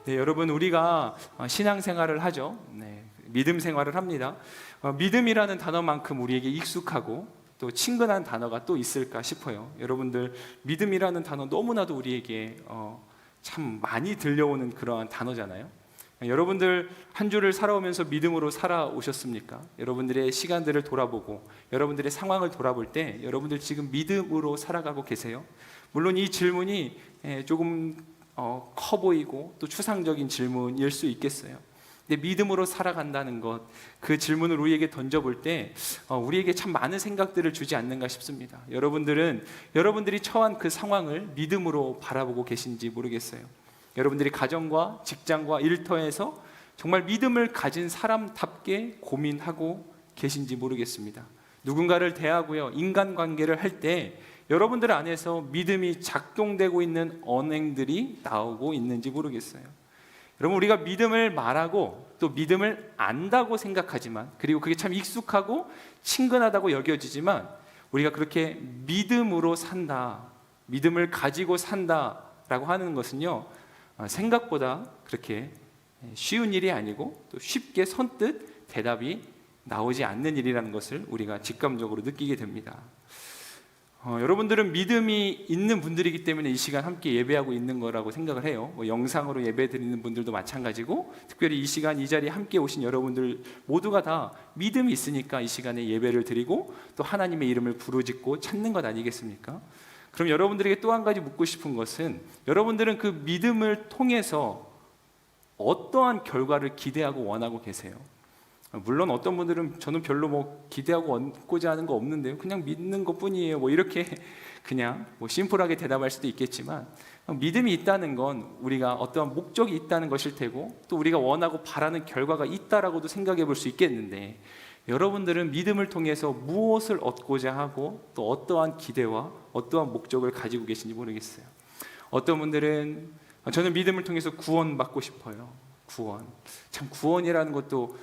네, 여러분 우리가 신앙생활을 하죠. 네, 믿음 생활을 합니다. 믿음이라는 단어만큼 우리에게 익숙하고 또 친근한 단어가 또 있을까 싶어요. 여러분들 믿음이라는 단어 너무나도 우리에게 참 많이 들려오는 그러한 단어잖아요. 여러분들 한 주를 살아오면서 믿음으로 살아오셨습니까? 여러분들의 시간들을 돌아보고 여러분들의 상황을 돌아볼 때 여러분들 지금 믿음으로 살아가고 계세요? 물론 이 질문이 조금 커 보이고 또 추상적인 질문일 수 있겠어요. 근데 믿음으로 살아간다는 것, 그 질문을 우리에게 던져볼 때 우리에게 참 많은 생각들을 주지 않는가 싶습니다. 여러분들은 여러분들이 처한 그 상황을 믿음으로 바라보고 계신지 모르겠어요. 여러분들이 가정과 직장과 일터에서 정말 믿음을 가진 사람답게 고민하고 계신지 모르겠습니다. 누군가를 대하고요, 인간관계를 할 때 여러분들 안에서 믿음이 작동되고 있는 언행들이 나오고 있는지 모르겠어요. 여러분, 우리가 믿음을 말하고 또 믿음을 안다고 생각하지만, 그리고 그게 참 익숙하고 친근하다고 여겨지지만, 우리가 그렇게 믿음으로 산다, 믿음을 가지고 산다라고 하는 것은요, 생각보다 그렇게 쉬운 일이 아니고 또 쉽게 선뜻 대답이 나오지 않는 일이라는 것을 우리가 직감적으로 느끼게 됩니다. 여러분들은 믿음이 있는 분들이기 때문에 이 시간 함께 예배하고 있는 거라고 생각을 해요. 영상으로 예배 드리는 분들도 마찬가지고, 특별히 이 시간 이 자리에 함께 오신 여러분들 모두가 다 믿음이 있으니까 이 시간에 예배를 드리고 또 하나님의 이름을 부르짖고 찾는 것 아니겠습니까? 그럼 여러분들에게 또 한 가지 묻고 싶은 것은, 여러분들은 그 믿음을 통해서 어떠한 결과를 기대하고 원하고 계세요? 물론 어떤 분들은 저는 별로 기대하고 얻고자 하는 거 없는데요, 그냥 믿는 것 뿐이에요, 이렇게 그냥 심플하게 대답할 수도 있겠지만, 믿음이 있다는 건 우리가 어떠한 목적이 있다는 것일 테고 또 우리가 원하고 바라는 결과가 있다라고도 생각해 볼 수 있겠는데, 여러분들은 믿음을 통해서 무엇을 얻고자 하고 또 어떠한 기대와 어떠한 목적을 가지고 계신지 모르겠어요. 어떤 분들은 저는 믿음을 통해서 구원받고 싶어요. 참 구원이라는 것도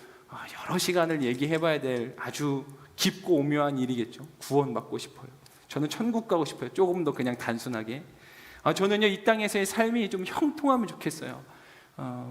여러 시간을 얘기해 봐야 될 아주 깊고 오묘한 일이겠죠. 구원받고 싶어요. 저는 천국 가고 싶어요. 조금 더 그냥 단순하게. 저는요, 이 땅에서의 삶이 좀 형통하면 좋겠어요.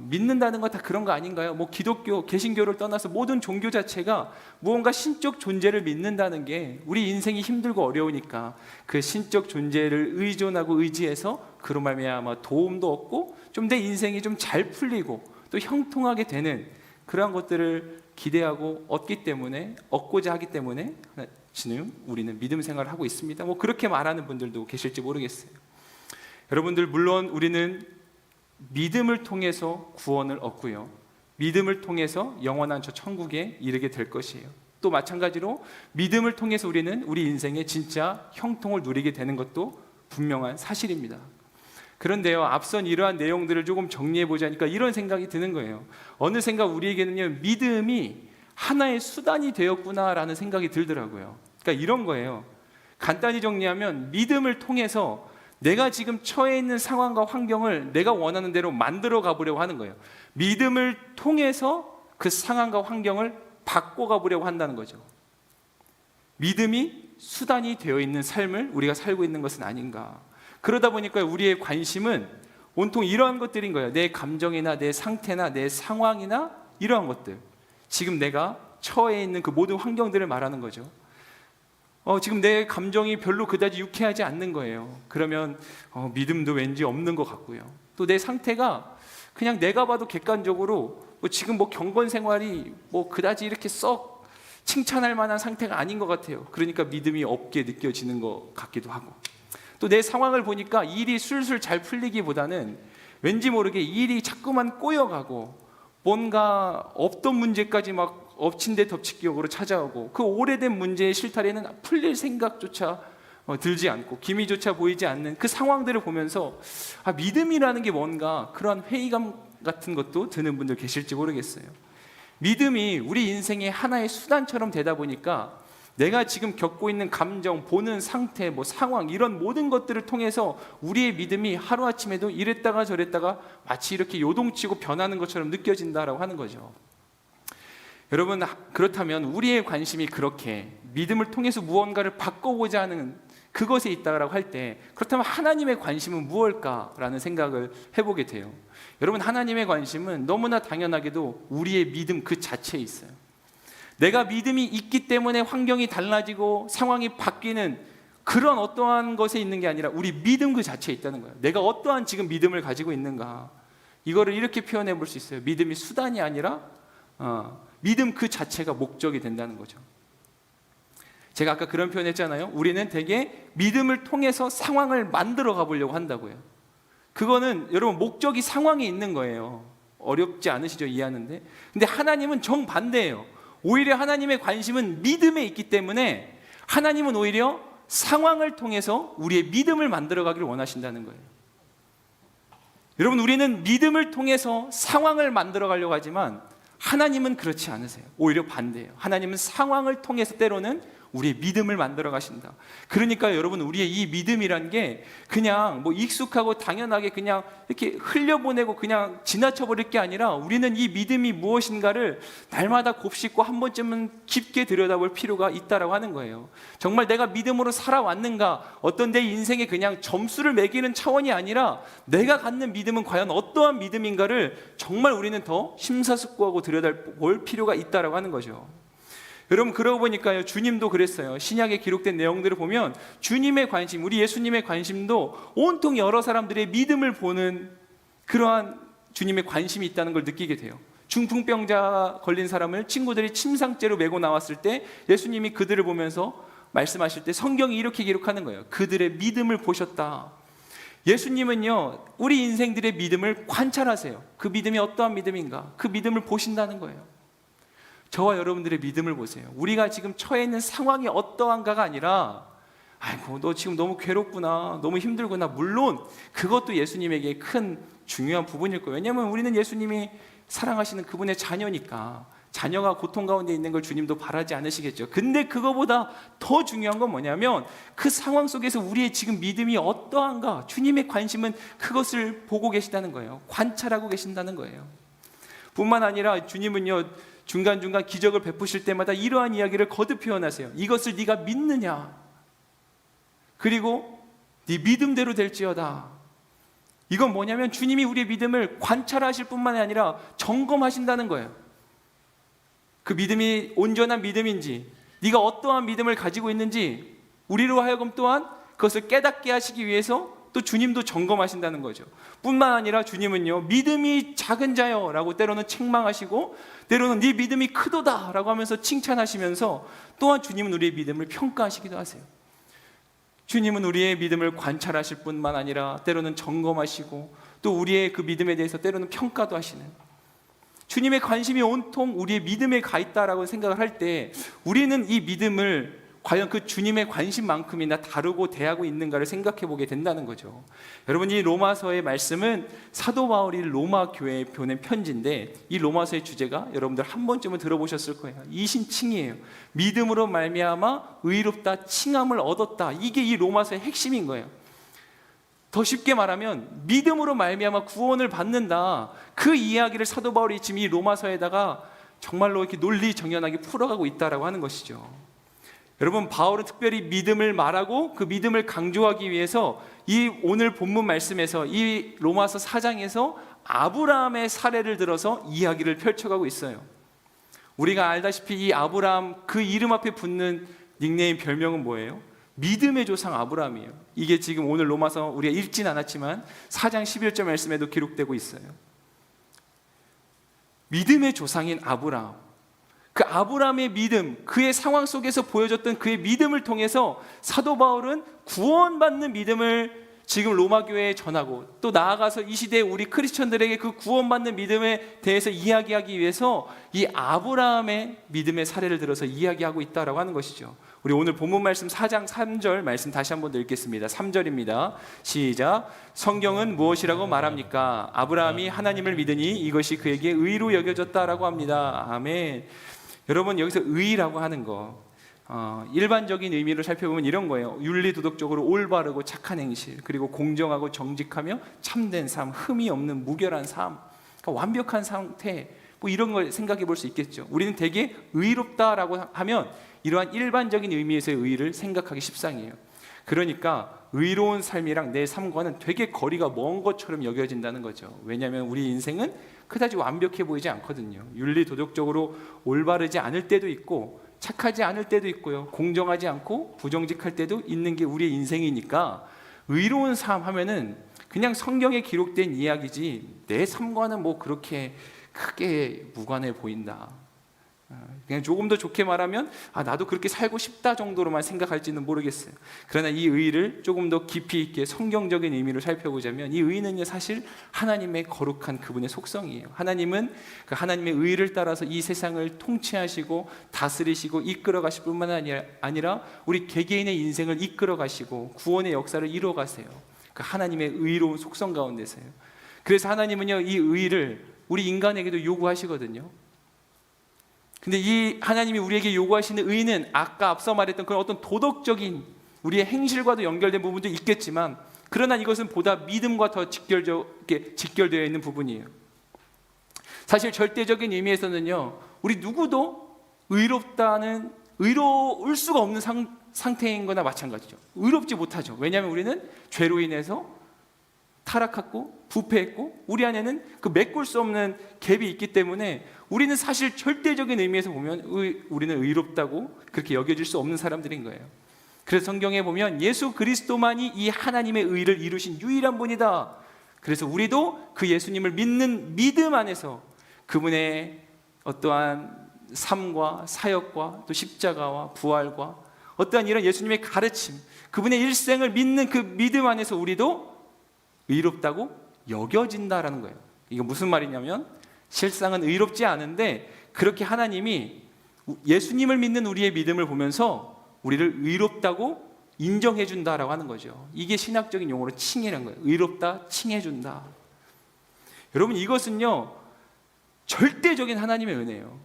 믿는다는 거 다 그런 거 아닌가요? 기독교, 개신교를 떠나서 모든 종교 자체가 무언가 신적 존재를 믿는다는 게, 우리 인생이 힘들고 어려우니까 그 신적 존재를 의존하고 의지해서 그로 말미암아 도움도 얻고 좀 내 인생이 좀 잘 풀리고 또 형통하게 되는 그러한 것들을 기대하고 얻고자 하기 때문에 지금 우리는 믿음 생활을 하고 있습니다. 그렇게 말하는 분들도 계실지 모르겠어요. 여러분들, 물론 우리는 믿음을 통해서 구원을 얻고요, 믿음을 통해서 영원한 저 천국에 이르게 될 것이에요. 또 마찬가지로 믿음을 통해서 우리는 우리 인생의 진짜 형통을 누리게 되는 것도 분명한 사실입니다. 그런데요, 앞선 이러한 내용들을 조금 정리해보자니까 이런 생각이 드는 거예요. 어느샌가 우리에게는요, 믿음이 하나의 수단이 되었구나라는 생각이 들더라고요. 그러니까 이런 거예요. 간단히 정리하면 믿음을 통해서 내가 지금 처해 있는 상황과 환경을 내가 원하는 대로 만들어 가보려고 하는 거예요. 믿음을 통해서 그 상황과 환경을 바꿔 가보려고 한다는 거죠. 믿음이 수단이 되어 있는 삶을 우리가 살고 있는 것은 아닌가. 그러다 보니까 우리의 관심은 온통 이러한 것들인 거예요. 내 감정이나 내 상태나 내 상황이나 이러한 것들, 지금 내가 처해 있는 그 모든 환경들을 말하는 거죠. 지금 내 감정이 별로 그다지 유쾌하지 않는 거예요. 그러면 믿음도 왠지 없는 것 같고요. 또 내 상태가 그냥 내가 봐도 객관적으로 지금 경건 생활이 그다지 이렇게 썩 칭찬할 만한 상태가 아닌 것 같아요. 그러니까 믿음이 없게 느껴지는 것 같기도 하고, 또 내 상황을 보니까 일이 술술 잘 풀리기보다는 왠지 모르게 일이 자꾸만 꼬여가고 뭔가 없던 문제까지 엎친 데 덮치기용으로 찾아오고, 그 오래된 문제의 실타래는 풀릴 생각조차 들지 않고 기미조차 보이지 않는 그 상황들을 보면서 믿음이라는 게 뭔가 그러한 회의감 같은 것도 드는 분들 계실지 모르겠어요. 믿음이 우리 인생의 하나의 수단처럼 되다 보니까 내가 지금 겪고 있는 감정, 보는 상태, 상황, 이런 모든 것들을 통해서 우리의 믿음이 하루아침에도 이랬다가 저랬다가 마치 이렇게 요동치고 변하는 것처럼 느껴진다라고 하는 거죠. 여러분, 그렇다면 우리의 관심이 그렇게 믿음을 통해서 무언가를 바꿔보자 하는 그것에 있다라고 할 때, 그렇다면 하나님의 관심은 무엇일까라는 생각을 해보게 돼요. 여러분, 하나님의 관심은 너무나 당연하게도 우리의 믿음 그 자체에 있어요. 내가 믿음이 있기 때문에 환경이 달라지고 상황이 바뀌는 그런 어떠한 것에 있는 게 아니라 우리 믿음 그 자체에 있다는 거예요. 내가 어떠한 지금 믿음을 가지고 있는가, 이거를 이렇게 표현해 볼 수 있어요. 믿음이 수단이 아니라 믿음 그 자체가 목적이 된다는 거죠. 제가 아까 그런 표현 했잖아요. 우리는 되게 믿음을 통해서 상황을 만들어 가보려고 한다고요. 그거는 여러분 목적이 상황에 있는 거예요. 어렵지 않으시죠? 이해하는데. 근데 하나님은 정반대예요. 오히려 하나님의 관심은 믿음에 있기 때문에 하나님은 오히려 상황을 통해서 우리의 믿음을 만들어 가기를 원하신다는 거예요. 여러분, 우리는 믿음을 통해서 상황을 만들어 가려고 하지만 하나님은 그렇지 않으세요. 오히려 반대예요. 하나님은 상황을 통해서 때로는 우리의 믿음을 만들어 가신다. 그러니까 여러분, 우리의 이 믿음이란 게 그냥 뭐 익숙하고 당연하게 그냥 이렇게 흘려보내고 그냥 지나쳐 버릴 게 아니라 우리는 이 믿음이 무엇인가를 날마다 곱씹고 한 번쯤은 깊게 들여다볼 필요가 있다라고 하는 거예요. 정말 내가 믿음으로 살아왔는가, 어떤 내 인생에 그냥 점수를 매기는 차원이 아니라 내가 갖는 믿음은 과연 어떠한 믿음인가를 정말 우리는 더 심사숙고하고 들여다볼 필요가 있다라고 하는 거죠. 여러분, 그러고 보니까요, 주님도 그랬어요. 신약에 기록된 내용들을 보면 주님의 관심, 우리 예수님의 관심도 온통 여러 사람들의 믿음을 보는 그러한 주님의 관심이 있다는 걸 느끼게 돼요. 중풍병자 걸린 사람을 친구들이 침상째로 메고 나왔을 때 예수님이 그들을 보면서 말씀하실 때 성경이 이렇게 기록하는 거예요. 그들의 믿음을 보셨다. 예수님은요, 우리 인생들의 믿음을 관찰하세요. 그 믿음이 어떠한 믿음인가, 그 믿음을 보신다는 거예요. 저와 여러분들의 믿음을 보세요. 우리가 지금 처해 있는 상황이 어떠한가가 아니라, 아이고 너 지금 너무 괴롭구나, 너무 힘들구나. 물론 그것도 예수님에게 큰 중요한 부분일 거예요. 왜냐하면 우리는 예수님이 사랑하시는 그분의 자녀니까. 자녀가 고통 가운데 있는 걸 주님도 바라지 않으시겠죠. 근데 그거보다 더 중요한 건 뭐냐면 그 상황 속에서 우리의 지금 믿음이 어떠한가, 주님의 관심은 그것을 보고 계시다는 거예요. 관찰하고 계신다는 거예요. 뿐만 아니라 주님은요, 중간중간 기적을 베푸실 때마다 이러한 이야기를 거듭 표현하세요. 이것을 네가 믿느냐, 그리고 네 믿음대로 될지어다. 이건 뭐냐면 주님이 우리의 믿음을 관찰하실 뿐만 아니라 점검하신다는 거예요. 그 믿음이 온전한 믿음인지, 네가 어떠한 믿음을 가지고 있는지 우리로 하여금 또한 그것을 깨닫게 하시기 위해서 또 주님도 점검하신다는 거죠. 뿐만 아니라 주님은요, 믿음이 작은 자여 라고 때로는 책망하시고 때로는 네 믿음이 크도다 라고 하면서 칭찬하시면서 또한 주님은 우리의 믿음을 평가하시기도 하세요. 주님은 우리의 믿음을 관찰하실 뿐만 아니라 때로는 점검하시고 또 우리의 그 믿음에 대해서 때로는 평가도 하시는, 주님의 관심이 온통 우리의 믿음에 가 있다라고 생각을 할 때 우리는 이 믿음을 과연 그 주님의 관심만큼이나 다루고 대하고 있는가를 생각해 보게 된다는 거죠. 여러분, 이 로마서의 말씀은 사도 바울이 로마 교회에 보낸 편지인데 이 로마서의 주제가 여러분들 한 번쯤은 들어보셨을 거예요. 이신칭이에요. 믿음으로 말미암아 의롭다, 칭함을 얻었다. 이게 이 로마서의 핵심인 거예요. 더 쉽게 말하면 믿음으로 말미암아 구원을 받는다. 그 이야기를 사도 바울이 지금 이 로마서에다가 정말로 이렇게 논리정연하게 풀어가고 있다라고 하는 것이죠. 여러분, 바울은 특별히 믿음을 말하고 그 믿음을 강조하기 위해서 이 오늘 본문 말씀에서 이 로마서 4장에서 아브라함의 사례를 들어서 이야기를 펼쳐가고 있어요. 우리가 알다시피 이 아브라함, 그 이름 앞에 붙는 닉네임, 별명은 뭐예요? 믿음의 조상 아브라함이에요. 이게 지금 오늘 로마서 우리가 읽진 않았지만 4장 11절 말씀에도 기록되고 있어요. 믿음의 조상인 아브라함, 그 아브라함의 믿음, 그의 상황 속에서 보여줬던 그의 믿음을 통해서 사도 바울은 구원받는 믿음을 지금 로마 교회에 전하고 또 나아가서 이 시대에 우리 크리스천들에게 그 구원받는 믿음에 대해서 이야기하기 위해서 이 아브라함의 믿음의 사례를 들어서 이야기하고 있다라고 하는 것이죠. 우리 오늘 본문 말씀 4장 3절 말씀 다시 한번 더 읽겠습니다. 3절입니다. 시작. 성경은 무엇이라고 말합니까? 아브라함이 하나님을 믿으니 이것이 그에게 의로 여겨졌다라고 합니다. 아멘. 여러분, 여기서 의라고 하는 거, 일반적인 의미로 살펴보면 이런 거예요. 윤리도덕적으로 올바르고 착한 행실, 그리고 공정하고 정직하며 참된 삶, 흠이 없는 무결한 삶, 그러니까 완벽한 상태, 뭐 이런 걸 생각해 볼 수 있겠죠. 우리는 되게 의롭다라고 하면 이러한 일반적인 의미에서의 의의를 생각하기 십상이에요. 그러니까 의로운 삶이랑 내 삶과는 되게 거리가 먼 것처럼 여겨진다는 거죠. 왜냐하면 우리 인생은 그다지 완벽해 보이지 않거든요. 윤리 도덕적으로 올바르지 않을 때도 있고 착하지 않을 때도 있고요. 공정하지 않고 부정직할 때도 있는 게 우리의 인생이니까 의로운 삶 하면은 그냥 성경에 기록된 이야기지 내 삶과는 뭐 그렇게 크게 무관해 보인다. 그냥 조금 더 좋게 말하면 나도 그렇게 살고 싶다 정도로만 생각할지는 모르겠어요. 그러나 이 의의를 조금 더 깊이 있게 성경적인 의미로 살펴보자면 이 의의는요 사실 하나님의 거룩한 그분의 속성이에요. 하나님은 그 하나님의 의의를 따라서 이 세상을 통치하시고 다스리시고 이끌어 가실 뿐만 아니라 우리 개개인의 인생을 이끌어 가시고 구원의 역사를 이루어 가세요. 그 하나님의 의로운 속성 가운데서요. 그래서 하나님은요 이 의의를 우리 인간에게도 요구하시거든요. 근데 이 하나님이 우리에게 요구하시는 의의는 아까 앞서 말했던 그런 어떤 도덕적인 우리의 행실과도 연결된 부분도 있겠지만 그러나 이것은 보다 믿음과 더 직결되어 있는 부분이에요. 사실 절대적인 의미에서는요 우리 누구도 의로울 수가 없는 상태인 거나 마찬가지죠. 의롭지 못하죠. 왜냐하면 우리는 죄로 인해서 타락했고 부패했고 우리 안에는 그 메꿀 수 없는 갭이 있기 때문에 우리는 사실 절대적인 의미에서 보면 우리는 의롭다고 그렇게 여겨질 수 없는 사람들인 거예요. 그래서 성경에 보면 예수 그리스도만이 이 하나님의 의를 이루신 유일한 분이다. 그래서 우리도 그 예수님을 믿는 믿음 안에서 그분의 어떠한 삶과 사역과 또 십자가와 부활과 어떠한 이런 예수님의 가르침, 그분의 일생을 믿는 그 믿음 안에서 우리도 의롭다고 여겨진다라는 거예요. 이거 무슨 말이냐면 실상은 의롭지 않은데 그렇게 하나님이 예수님을 믿는 우리의 믿음을 보면서 우리를 의롭다고 인정해 준다라고 하는 거죠. 이게 신학적인 용어로 칭이라는 거예요. 의롭다, 칭해 준다. 여러분 이것은요 절대적인 하나님의 은혜예요.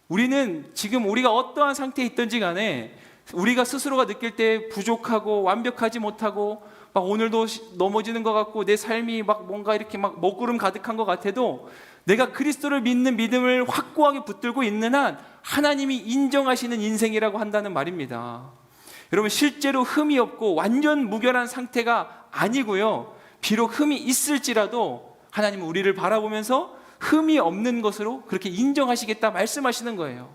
우리는 지금 우리가 어떠한 상태에 있든지 간에 우리가 스스로가 느낄 때 부족하고 완벽하지 못하고 막 오늘도 넘어지는 것 같고 내 삶이 막 뭔가 이렇게 막 먹구름 가득한 것 같아도 내가 그리스도를 믿는 믿음을 확고하게 붙들고 있는 한 하나님이 인정하시는 인생이라고 한다는 말입니다. 여러분 실제로 흠이 없고 완전 무결한 상태가 아니고요. 비록 흠이 있을지라도 하나님은 우리를 바라보면서 흠이 없는 것으로 그렇게 인정하시겠다 말씀하시는 거예요.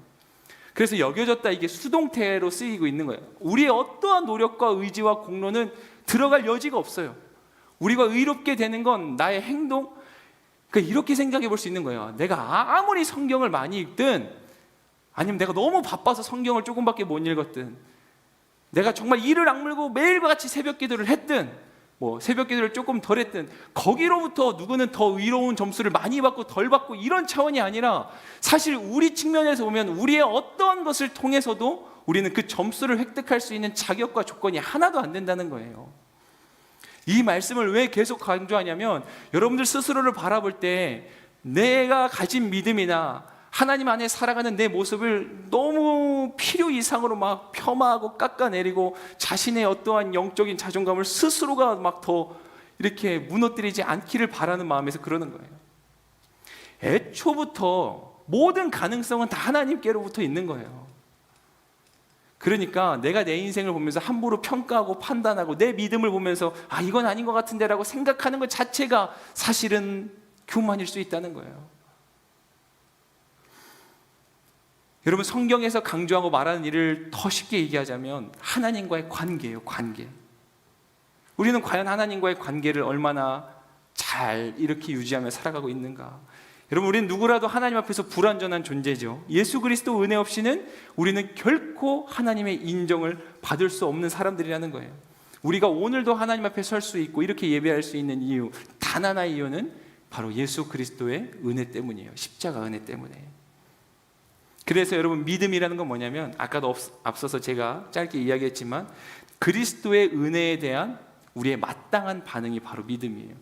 그래서 여겨졌다 이게 수동태로 쓰이고 있는 거예요. 우리의 어떠한 노력과 의지와 공로는 들어갈 여지가 없어요. 우리가 의롭게 되는 건 나의 행동, 그러니까 이렇게 생각해 볼 수 있는 거예요. 내가 아무리 성경을 많이 읽든 아니면 내가 너무 바빠서 성경을 조금밖에 못 읽었든 내가 정말 이를 악물고 매일과 같이 새벽 기도를 했든 뭐 새벽 기도를 조금 덜 했든 거기로부터 누구는 더 의로운 점수를 많이 받고 덜 받고 이런 차원이 아니라 사실 우리 측면에서 보면 우리의 어떠한 것을 통해서도 우리는 그 점수를 획득할 수 있는 자격과 조건이 하나도 안 된다는 거예요. 이 말씀을 왜 계속 강조하냐면 여러분들 스스로를 바라볼 때 내가 가진 믿음이나 하나님 안에 살아가는 내 모습을 너무 필요 이상으로 막 폄하하고 깎아내리고 자신의 어떠한 영적인 자존감을 스스로가 막 더 이렇게 무너뜨리지 않기를 바라는 마음에서 그러는 거예요. 애초부터 모든 가능성은 다 하나님께로부터 있는 거예요. 그러니까 내가 내 인생을 보면서 함부로 평가하고 판단하고 내 믿음을 보면서 이건 아닌 것 같은데 라고 생각하는 것 자체가 사실은 교만일 수 있다는 거예요. 여러분 성경에서 강조하고 말하는 일을 더 쉽게 얘기하자면 하나님과의 관계예요. 관계. 우리는 과연 하나님과의 관계를 얼마나 잘 이렇게 유지하며 살아가고 있는가. 여러분 우리는 누구라도 하나님 앞에서 불완전한 존재죠. 예수 그리스도 은혜 없이는 우리는 결코 하나님의 인정을 받을 수 없는 사람들이라는 거예요. 우리가 오늘도 하나님 앞에 설 수 있고 이렇게 예배할 수 있는 이유 단 하나의 이유는 바로 예수 그리스도의 은혜 때문이에요. 십자가 은혜 때문에. 그래서 여러분 믿음이라는 건 뭐냐면 아까도 앞서서 제가 짧게 이야기했지만 그리스도의 은혜에 대한 우리의 마땅한 반응이 바로 믿음이에요.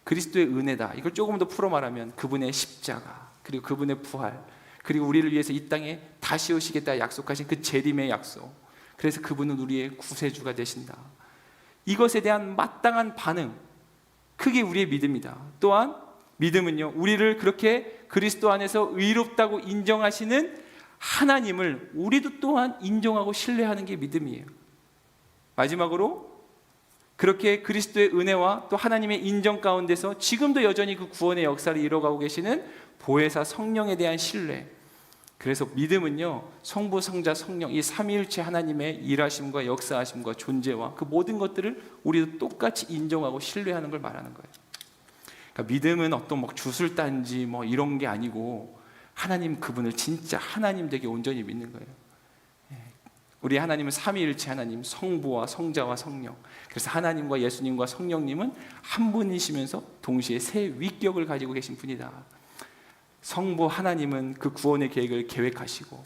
그리스도의 은혜다. 이걸 조금 더 풀어 말하면 그분의 십자가 그리고 그분의 부활 그리고 우리를 위해서 이 땅에 다시 오시겠다 약속하신 그 재림의 약속. 그래서 그분은 우리의 구세주가 되신다. 이것에 대한 마땅한 반응 그게 우리의 믿음이다. 또한 믿음은요 우리를 그렇게 그리스도 안에서 의롭다고 인정하시는 하나님을 우리도 또한 인정하고 신뢰하는 게 믿음이에요. 마지막으로 그렇게 그리스도의 은혜와 또 하나님의 인정 가운데서 지금도 여전히 그 구원의 역사를 이뤄가고 계시는 보혜사 성령에 대한 신뢰. 그래서 믿음은요, 성부, 성자, 성령 이 삼위일체 하나님의 일하심과 역사하심과 존재와 그 모든 것들을 우리도 똑같이 인정하고 신뢰하는 걸 말하는 거예요. 그러니까 믿음은 어떤 막 주술단지 뭐 이런 게 아니고 하나님 그분을 진짜 하나님 되게 온전히 믿는 거예요. 우리 하나님은 삼위일체 하나님, 성부와 성자와 성령. 그래서 하나님과 예수님과 성령님은 한 분이시면서 동시에 세 위격을 가지고 계신 분이다. 성부 하나님은 그 구원의 계획을 계획하시고,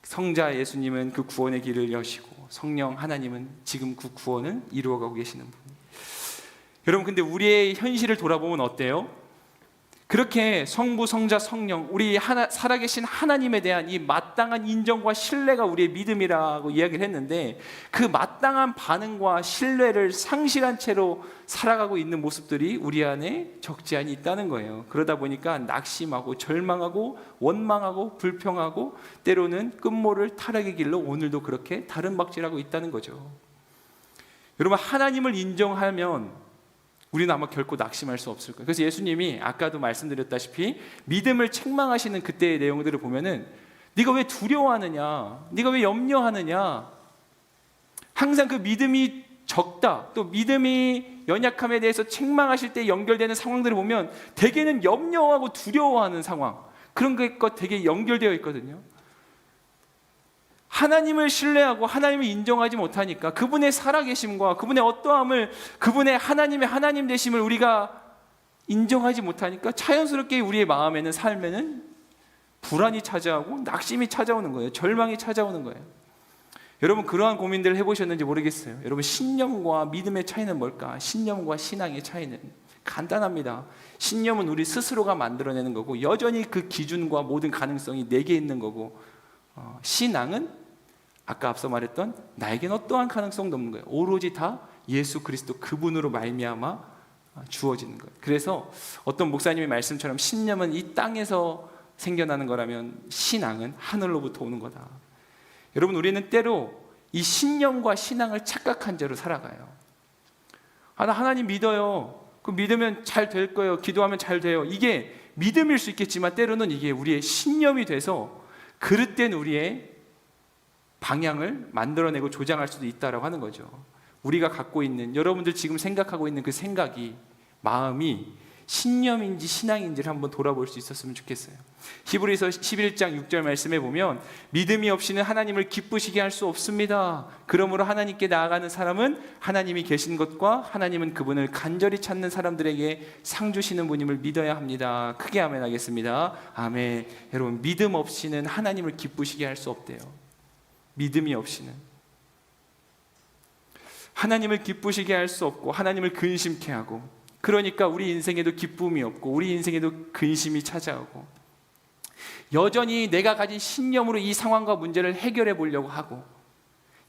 성자 예수님은 그 구원의 길을 여시고, 성령 하나님은 지금 그 구원을 이루어가고 계시는 분. 여러분, 근데 우리의 현실을 돌아보면 어때요? 그렇게 성부, 성자, 성령, 우리 살아계신 하나님에 대한 이 마땅한 인정과 신뢰가 우리의 믿음이라고 이야기를 했는데, 그 마땅한 반응과 신뢰를 상실한 채로 살아가고 있는 모습들이 우리 안에 적지 않이 있다는 거예요. 그러다 보니까 낙심하고 절망하고 원망하고 불평하고 때로는 끝모를 타락의 길로 오늘도 그렇게 다른박질하고 있다는 거죠. 여러분, 하나님을 인정하면 우리는 아마 결코 낙심할 수 없을 거예요. 그래서 예수님이 아까도 말씀드렸다시피 믿음을 책망하시는 그때의 내용들을 보면은 네가 왜 두려워하느냐, 네가 왜 염려하느냐, 항상 그 믿음이 적다, 또 믿음이 연약함에 대해서 책망하실 때 연결되는 상황들을 보면 대개는 염려하고 두려워하는 상황, 그런 것과 되게 연결되어 있거든요. 하나님을 신뢰하고 하나님을 인정하지 못하니까 그분의 살아계심과 그분의 어떠함을, 그분의 하나님의 하나님 되심을 우리가 인정하지 못하니까 자연스럽게 우리의 마음에는, 삶에는 불안이 찾아오고 낙심이 찾아오는 거예요. 절망이 찾아오는 거예요. 여러분, 그러한 고민들을 해보셨는지 모르겠어요. 여러분, 신념과 믿음의 차이는 뭘까? 신념과 신앙의 차이는 간단합니다. 신념은 우리 스스로가 만들어내는 거고 여전히 그 기준과 모든 가능성이 내게 있는 거고, 신앙은 아까 앞서 말했던 나에겐 어떠한 가능성도 없는 거예요. 오로지 다 예수 그리스도 그분으로 말미암아 주어지는 거예요. 그래서 어떤 목사님의 말씀처럼 신념은 이 땅에서 생겨나는 거라면 신앙은 하늘로부터 오는 거다. 여러분, 우리는 때로 이 신념과 신앙을 착각한 채로 살아가요. 나 하나님 믿어요. 그 믿으면 잘 될 거예요. 기도하면 잘 돼요. 이게 믿음일 수 있겠지만 때로는 이게 우리의 신념이 돼서 그릇된 우리의 방향을 만들어내고 조장할 수도 있다라고 하는 거죠. 우리가 갖고 있는, 여러분들 지금 생각하고 있는 그 생각이, 마음이 신념인지 신앙인지를 한번 돌아볼 수 있었으면 좋겠어요. 히브리서 11장 6절 말씀에 보면 믿음이 없이는 하나님을 기쁘시게 할 수 없습니다. 그러므로 하나님께 나아가는 사람은 하나님이 계신 것과 하나님은 그분을 간절히 찾는 사람들에게 상 주시는 분임을 믿어야 합니다. 크게 아멘 하겠습니다. 아멘. 여러분, 믿음 없이는 하나님을 기쁘시게 할 수 없대요. 믿음이 없이는 하나님을 기쁘시게 할 수 없고 하나님을 근심케 하고, 그러니까 우리 인생에도 기쁨이 없고 우리 인생에도 근심이 찾아오고, 여전히 내가 가진 신념으로 이 상황과 문제를 해결해 보려고 하고,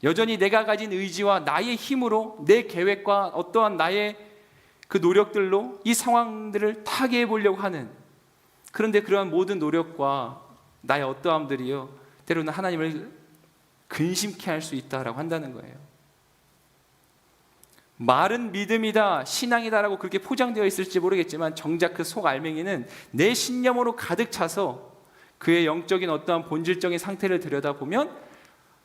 여전히 내가 가진 의지와 나의 힘으로 내 계획과 어떠한 나의 그 노력들로 이 상황들을 타개해 보려고 하는, 그런데 그러한 모든 노력과 나의 어떠함들이요 때로는 하나님을 근심케 할 수 있다라고 한다는 거예요. 말은 믿음이다, 신앙이다라고 그렇게 포장되어 있을지 모르겠지만 정작 그 속 알맹이는 내 신념으로 가득 차서 그의 영적인 어떠한 본질적인 상태를 들여다보면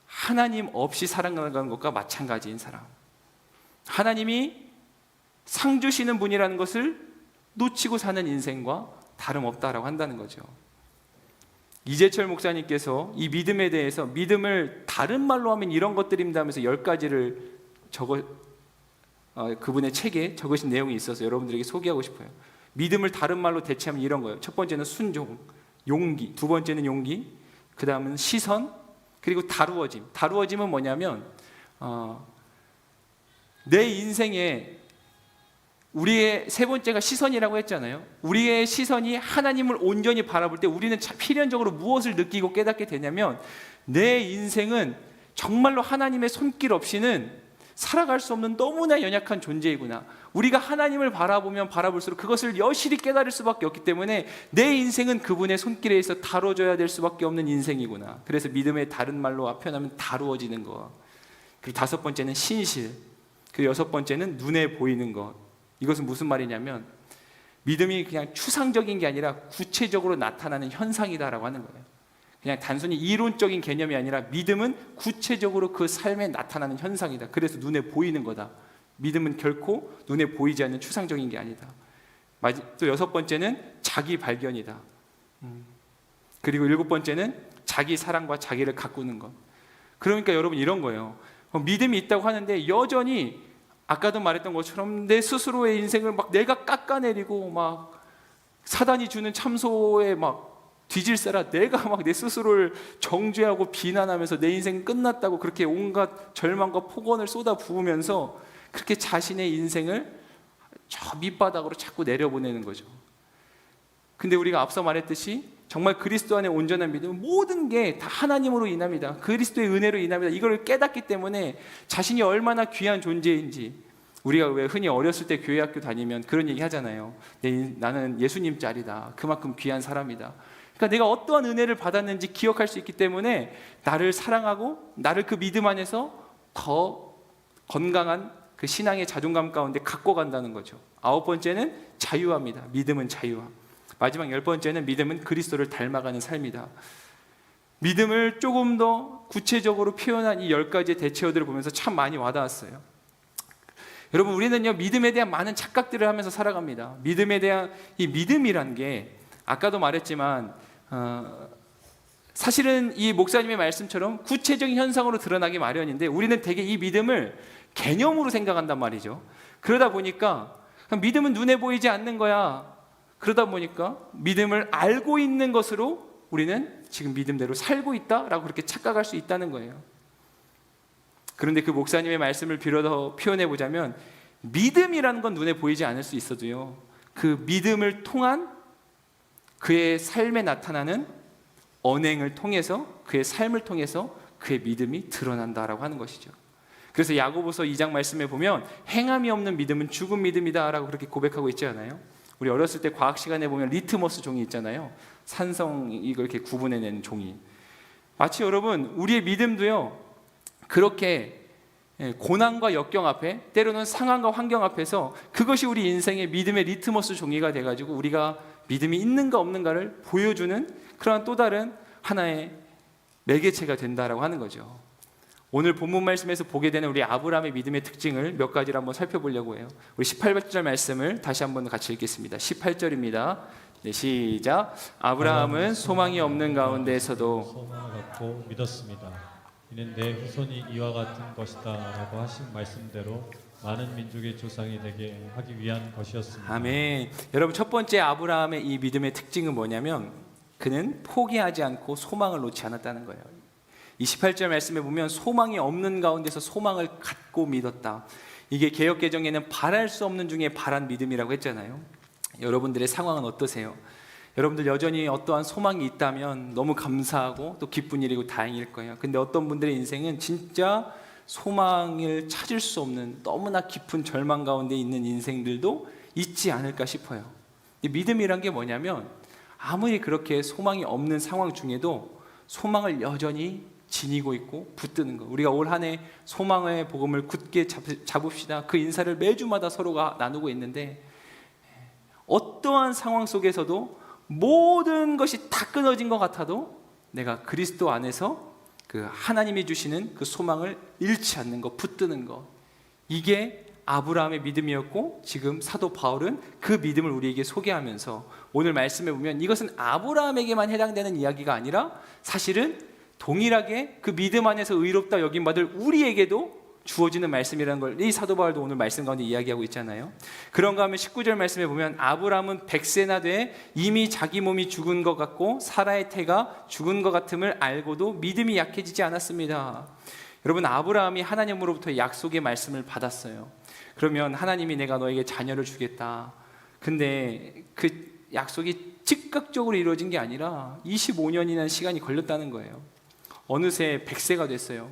하나님 없이 살아가는 것과 마찬가지인 사람, 하나님이 상 주시는 분이라는 것을 놓치고 사는 인생과 다름없다라고 한다는 거죠. 이재철 목사님께서 이 믿음에 대해서, 믿음을 다른 말로 하면 이런 것들입니다 하면서 10가지를 그분의 책에 적으신 내용이 있어서 여러분들에게 소개하고 싶어요. 믿음을 다른 말로 대체하면 이런 거예요. 첫 번째는 순종, 용기, 두 번째는 용기, 그 다음은 시선, 그리고 다루어짐. 다루어짐은 뭐냐면 내 인생에 우리의 세 번째가 시선이라고 했잖아요. 우리의 시선이 하나님을 온전히 바라볼 때 우리는 필연적으로 무엇을 느끼고 깨닫게 되냐면, 내 인생은 정말로 하나님의 손길 없이는 살아갈 수 없는 너무나 연약한 존재이구나. 우리가 하나님을 바라보면 바라볼수록 그것을 여실히 깨달을 수밖에 없기 때문에 내 인생은 그분의 손길에서 다뤄져야 될 수밖에 없는 인생이구나. 그래서 믿음의 다른 말로 표현하면 다루어지는 것. 그리고 다섯 번째는 신실. 그리고 여섯 번째는 눈에 보이는 것. 이것은 무슨 말이냐면 믿음이 그냥 추상적인 게 아니라 구체적으로 나타나는 현상이다라고 하는 거예요. 그냥 단순히 이론적인 개념이 아니라 믿음은 구체적으로 그 삶에 나타나는 현상이다. 그래서 눈에 보이는 거다. 믿음은 결코 눈에 보이지 않는 추상적인 게 아니다. 또 여섯 번째는 자기 발견이다. 그리고 일곱 번째는 자기 사랑과 자기를 가꾸는 것. 그러니까 여러분 이런 거예요. 믿음이 있다고 하는데 여전히 아까도 말했던 것처럼 내 스스로의 인생을 막 내가 깎아내리고 막 사단이 주는 참소에 막 뒤질세라 내가 막 내 스스로를 정죄하고 비난하면서 내 인생 끝났다고 그렇게 온갖 절망과 폭언을 쏟아 부으면서 그렇게 자신의 인생을 저 밑바닥으로 자꾸 내려보내는 거죠. 근데 우리가 앞서 말했듯이 정말 그리스도 안에 온전한 믿음은 모든 게 다 하나님으로 인합니다. 그리스도의 은혜로 인합니다. 이걸 깨닫기 때문에 자신이 얼마나 귀한 존재인지, 우리가 왜 흔히 어렸을 때 교회 학교 다니면 그런 얘기 하잖아요. 나는 예수님 짤이다. 그만큼 귀한 사람이다. 그러니까 내가 어떠한 은혜를 받았는지 기억할 수 있기 때문에 나를 사랑하고 나를 그 믿음 안에서 더 건강한 그 신앙의 자존감 가운데 갖고 간다는 거죠. 아홉 번째는 자유합니다. 믿음은 자유함. 마지막 열 번째는 믿음은 그리스도를 닮아가는 삶이다. 믿음을 조금 더 구체적으로 표현한 이 10가지의 대체어들을 보면서 참 많이 와닿았어요. 여러분, 우리는요 믿음에 대한 많은 착각들을 하면서 살아갑니다. 믿음에 대한 이 믿음이란 게 아까도 말했지만 사실은 이 목사님의 말씀처럼 구체적인 현상으로 드러나기 마련인데 우리는 되게 이 믿음을 개념으로 생각한단 말이죠. 그러다 보니까 믿음은 눈에 보이지 않는 거야. 그러다 보니까 믿음을 알고 있는 것으로 우리는 지금 믿음대로 살고 있다라고 그렇게 착각할 수 있다는 거예요. 그런데 그 목사님의 말씀을 빌어서 표현해 보자면 믿음이라는 건 눈에 보이지 않을 수 있어도요 그 믿음을 통한 그의 삶에 나타나는 언행을 통해서 그의 삶을 통해서 그의 믿음이 드러난다라고 하는 것이죠. 그래서 야고보서 2장 말씀에 보면 행함이 없는 믿음은 죽은 믿음이다라고 그렇게 고백하고 있지 않아요? 우리 어렸을 때 과학 시간에 보면 리트머스 종이 있잖아요. 산성 이걸 이렇게 구분해내는 종이. 마치 여러분 우리의 믿음도요 그렇게 고난과 역경 앞에 때로는 상황과 환경 앞에서 그것이 우리 인생의 믿음의 리트머스 종이가 돼가지고 우리가 믿음이 있는가 없는가를 보여주는 그런 또 다른 하나의 매개체가 된다라고 하는 거죠. 오늘 본문 말씀에서 보게 되는 우리 아브라함의 믿음의 특징을 몇 가지를 한번 살펴보려고 해요. 우리 18절 말씀을 다시 한번 같이 읽겠습니다. 18절입니다. 네, 시작. 아브라함은 소망이 없는 가운데에서도 소망을 갖고 믿었습니다. 이는 내 후손이 이와 같은 것이다 라고 하신 말씀대로 많은 민족의 조상이 되게 하기 위한 것이었습니다. 아멘. 여러분 첫 번째 아브라함의 이 믿음의 특징은 뭐냐면 그는 포기하지 않고 소망을 놓지 않았다는 거예요. 28절 말씀에 보면 소망이 없는 가운데서 소망을 갖고 믿었다. 이게 개역개정에는 바랄 수 없는 중에 바란 믿음이라고 했잖아요. 여러분들의 상황은 어떠세요? 여러분들 여전히 어떠한 소망이 있다면 너무 감사하고 또 기쁜 일이고 다행일 거예요. 근데 어떤 분들의 인생은 진짜 소망을 찾을 수 없는 너무나 깊은 절망 가운데 있는 인생들도 있지 않을까 싶어요. 믿음이란 게 뭐냐면 아무리 그렇게 소망이 없는 상황 중에도 소망을 여전히 지니고 있고 붙드는 거. 우리가 올 한 해 소망의 복음을 굳게 잡읍시다. 그 인사를 매주마다 서로가 나누고 있는데 어떠한 상황 속에서도 모든 것이 다 끊어진 것 같아도 내가 그리스도 안에서 그 하나님이 주시는 그 소망을 잃지 않는 것, 붙드는 것. 이게 아브라함의 믿음이었고 지금 사도 바울은 그 믿음을 우리에게 소개하면서 오늘 말씀에 보면 이것은 아브라함에게만 해당되는 이야기가 아니라 사실은 동일하게 그 믿음 안에서 의롭다 여김받을 우리에게도 주어지는 말씀이라는 걸 이 사도 바울도 오늘 말씀 가운데 이야기하고 있잖아요. 그런가 하면 19절 말씀에 보면 아브라함은 100세나 돼 이미 자기 몸이 죽은 것 같고 사라의 태가 죽은 것 같음을 알고도 믿음이 약해지지 않았습니다. 여러분 아브라함이 하나님으로부터 약속의 말씀을 받았어요. 그러면 하나님이 내가 너에게 자녀를 주겠다. 근데 그 약속이 즉각적으로 이루어진 게 아니라 25년이나 시간이 걸렸다는 거예요. 어느새 100세가 됐어요.